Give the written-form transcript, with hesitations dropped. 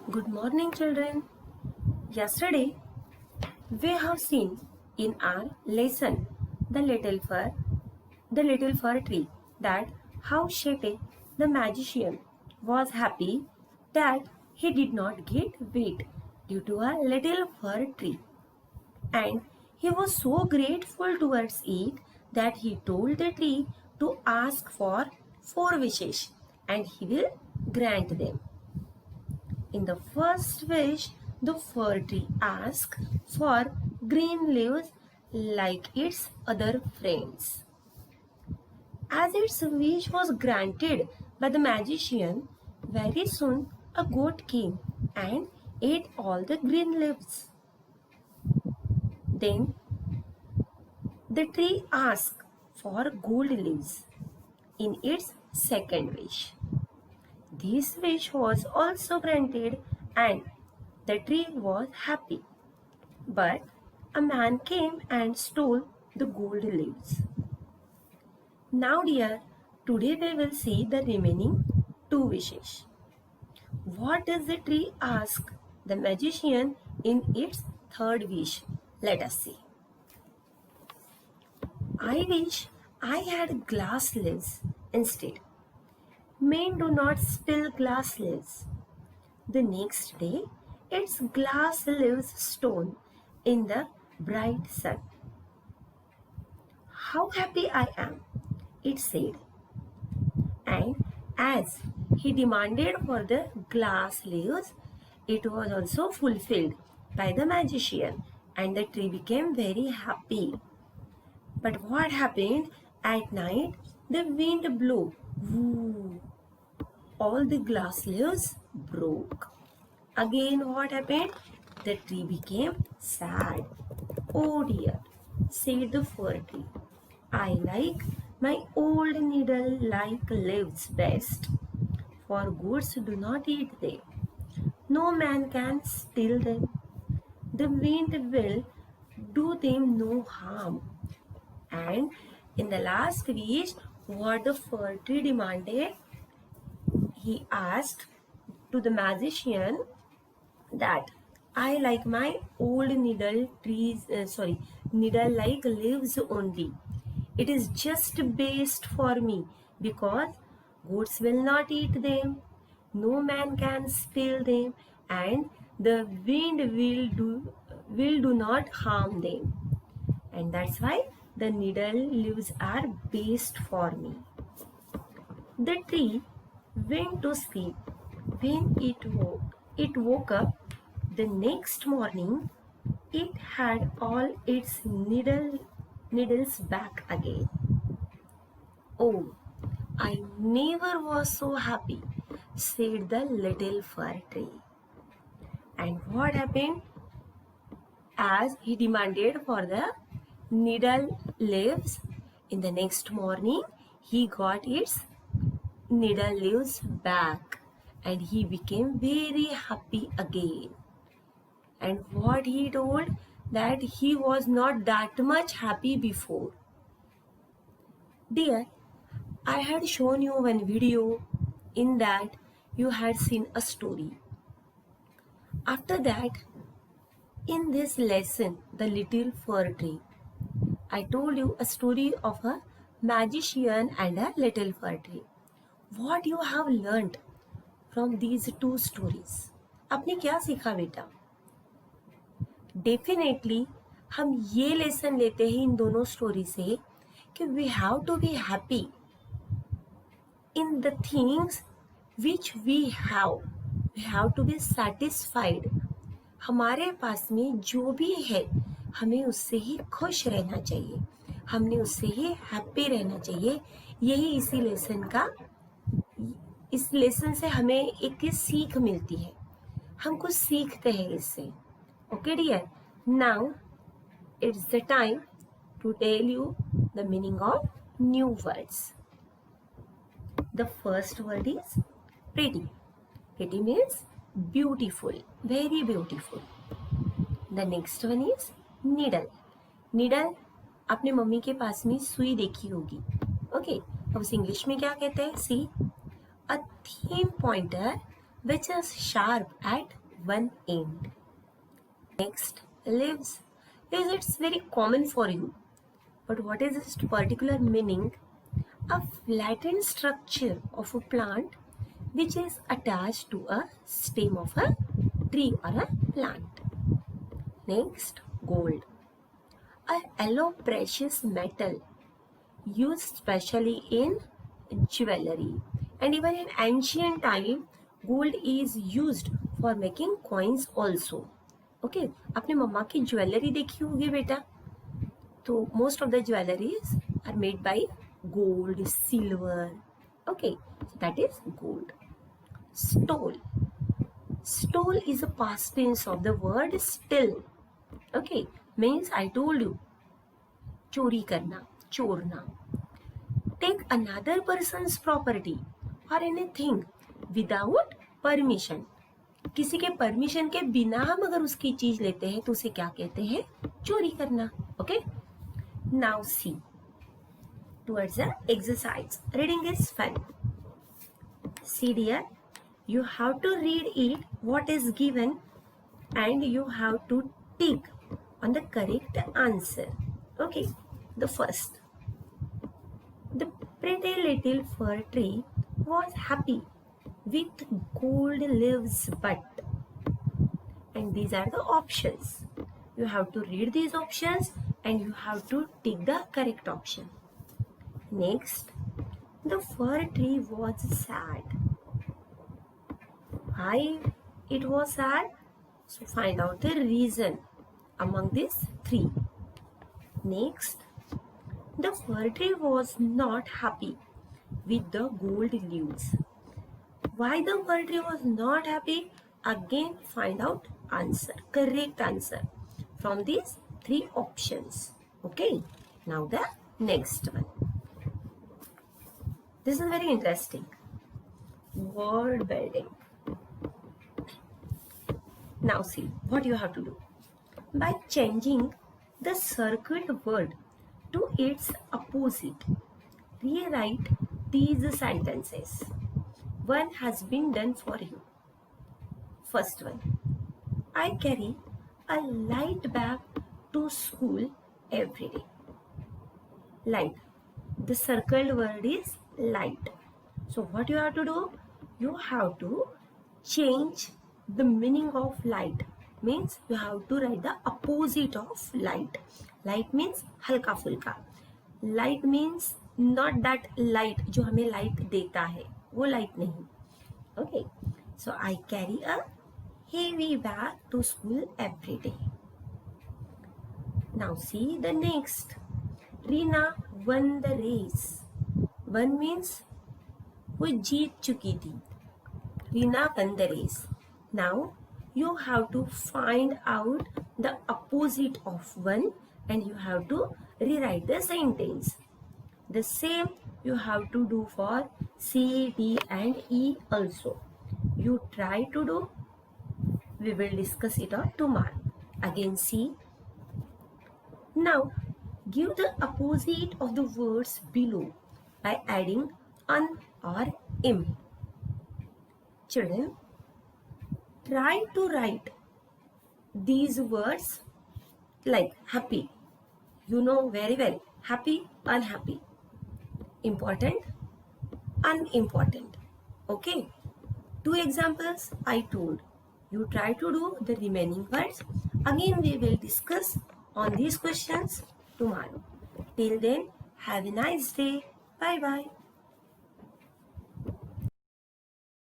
Good morning, children. Yesterday, we have seen in our lesson the little fir tree, that how Shete, the magician, was happy that he did not get wet due to a little fir tree, and he was so grateful towards it that he told the tree to ask for 4 wishes, and he will grant them. In the first wish, the fir tree asked for green leaves like its other friends. As its wish was granted by the magician, very soon a goat came and ate all the green leaves. Then the tree asked for gold leaves in its second wish. This wish was also granted and the tree was happy. But a man came and stole the gold leaves. Now, dear, today we will see the remaining 2 wishes. What does the tree ask the magician in its third wish? Let us see. I wish I had glass leaves instead. Men do not spill glass leaves. The next day, its glass leaves stone in the bright sun. How happy I am, it said. And as he demanded for the glass leaves, it was also fulfilled by the magician, and the tree became very happy. But what happened? At night, the wind blew. Woo! All the glass leaves broke. Again, what happened? The tree became sad. Oh dear, said the fir tree. I like my old needle-like leaves best, for goats do not eat them. No man can steal them. The wind will do them no harm. And in the last wish, what the fir tree demanded, he asked to the magician that I like my old needle-like leaves only. It is just best for me because goats will not eat them, no man can steal them, and the wind will do not harm them. And that's why the needle leaves are best for me. The tree went to sleep. When it woke up the next morning, it had all its needles back again. Oh, I never was so happy, said the little fir tree. And what happened? As he demanded for the needle leaves, in the next morning, he got its needle leaves back and he became very happy again. And what he told, that he was not that much happy before. Dear, I had shown you one video in that you had seen a story. After that, in this lesson, The Little Fir Tree, I told you a story of a magician and a little fir tree. What you have learnt from these 2 stories? आपने क्या सीखा बेटा? Definitely हम ये lesson लेते हैं इन दोनों story से कि we have to be happy in the things which we have to be satisfied. हमारे पास में जो भी है हमें उससे ही खुश रहना चाहिए, हमने उससे ही हैप्पी रहना चाहिए. यही इस लेसन से हमें एक सीख मिलती है, हम कुछ सीखते हैं इससे. Okay dear, now it's the time to tell you the meaning of new words. The first word is pretty. Pretty means beautiful, very beautiful. The next one is needle. Needle आपने मम्मी के पास में सुई देखी होगी. Okay, अब उस English में क्या कहते हैं? सी. A thin pointer which is sharp at one end. Next, leaves. Leaves, it's very common for you. But what is its particular meaning? A flattened structure of a plant which is attached to a stem of a tree or a plant. Next, gold. A yellow precious metal used specially in jewelry. And even in ancient time, gold is used for making coins also. Okay, आपने मम्मा की jewellery देखी होगी बेटा, तो most of the jewelries are made by gold, silver. Okay, so that is gold. Stole. Stole is a past tense of the word still. Okay, means I told you, चोरी करना, चोरना. Take another person's property or anything without permission. किसी के permission के बिना हम अगर उसकी चीज लेते हैं तो उसे क्या कहते हैं? चोरी करना. Okay? Now see. Towards the exercise. Reading is fun. See dear, you have to read it what is given and you have to tick on the correct answer. Okay, the first. The pretty little fir tree was happy with gold leaves but. And these are the options. You have to read these options and you have to tick the correct option. Next, the fir tree was sad. Why it was sad? So find out the reason among these three. Next, the fir tree was not happy with the gold leaves. Why the fir tree was not happy? Again find out answer, correct answer from these three options. Okay, now the next one. This is very interesting. Word building. Now see what you have to do. By changing the circled word to its opposite, rewrite these sentences. One has been done for you. First one. I carry a light bag to school every day. Light. The circled word is light. So what you have to do? You have to change the meaning of light. Means you have to write the opposite of light. Light means हल्का फुल्का. Light means not that light जो हमें light देता है, वो light नहीं. Okay. So I carry a heavy bag to school every day. Now see the next. Rina won the race. Won means वो जीत चुकी थी. Rina won the race. Now you have to find out the opposite of one and you have to rewrite the sentence. The same you have to do for C, D and E also. You try to do. We will discuss it on tomorrow. Again C. Now give the opposite of the words below by adding an or im. Children, try to write these words like happy. You know very well. Happy, unhappy. Important, unimportant. Okay. 2 examples I told. You try to do the remaining words. Again we will discuss on these questions tomorrow. Till then, have a nice day. Bye bye.